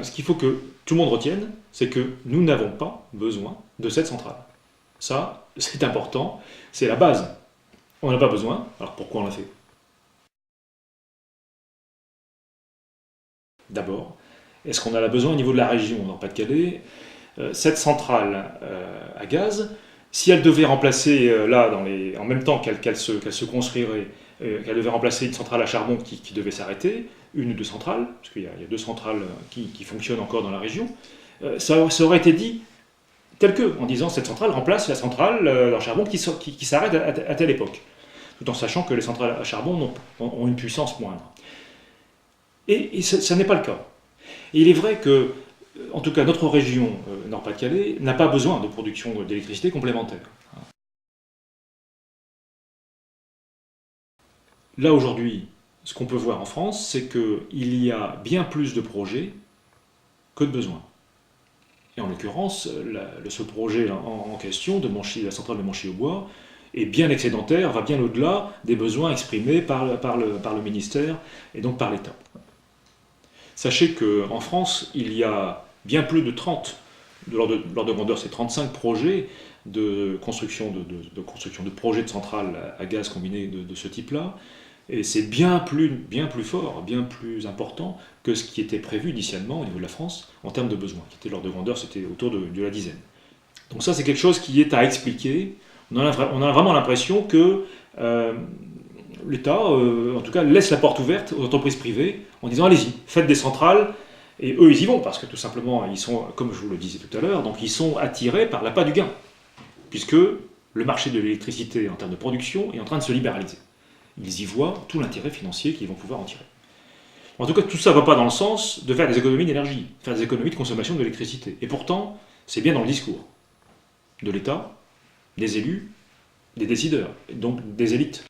Ce qu'il faut que tout le monde retienne, c'est que nous n'avons pas besoin de cette centrale. Ça, c'est important, c'est la base. On n'a pas besoin, alors pourquoi on l'a fait? D'abord, est-ce qu'on en a besoin au niveau de la région Nord-Pas-de-Calais? Cette centrale à gaz, si elle devait remplacer, en même temps qu'elle se construirait, qu'elle devait remplacer une centrale à charbon qui devait s'arrêter, une ou deux centrales, parce qu'il y a deux centrales qui fonctionnent encore dans la région, ça aurait été dit tel que, en disant cette centrale remplace la centrale à charbon qui s'arrête à telle époque, tout en sachant que les centrales à charbon ont une puissance moindre. Et ça n'est pas le cas. Et il est vrai que, en tout cas, notre région Nord-Pas-de-Calais n'a pas besoin de production d'électricité complémentaire. Là, aujourd'hui, ce qu'on peut voir en France, c'est qu'il y a bien plus de projets que de besoins. Et en l'occurrence, ce projet en question, la centrale de Manchy-aux-Bois, est bien excédentaire, va bien au-delà des besoins exprimés par le ministère et donc par l'État. Sachez qu'en France, il y a bien plus de 30, l'ordre de grandeur c'est 35 projets de construction de projets de centrales à gaz combinées de ce type-là, et c'est bien plus fort, bien plus important que ce qui était prévu initialement au niveau de la France en termes de besoins, qui était l'ordre de grandeur, c'était autour de la dizaine. Donc ça c'est quelque chose qui est à expliquer. On a vraiment l'impression que l'État, en tout cas, laisse la porte ouverte aux entreprises privées en disant allez-y, faites des centrales, et eux ils y vont parce que tout simplement ils sont, comme je vous le disais tout à l'heure, donc ils sont attirés par l'appât du gain, puisque le marché de l'électricité en termes de production est en train de se libéraliser. Ils y voient tout l'intérêt financier qu'ils vont pouvoir en tirer. En tout cas, tout ça ne va pas dans le sens de faire des économies d'énergie, faire des économies de consommation d'électricité. Et pourtant, c'est bien dans le discours de l'État, des élus, des décideurs, et donc des élites.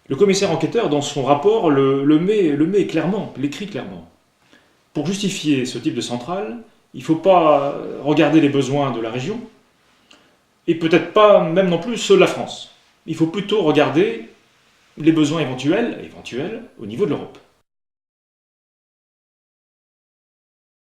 Le commissaire enquêteur, dans son rapport, met clairement, l'écrit clairement. Pour justifier ce type de centrale, il ne faut pas regarder les besoins de la région, et peut-être pas même non plus ceux de la France. Il faut plutôt regarder les besoins éventuels au niveau de l'Europe.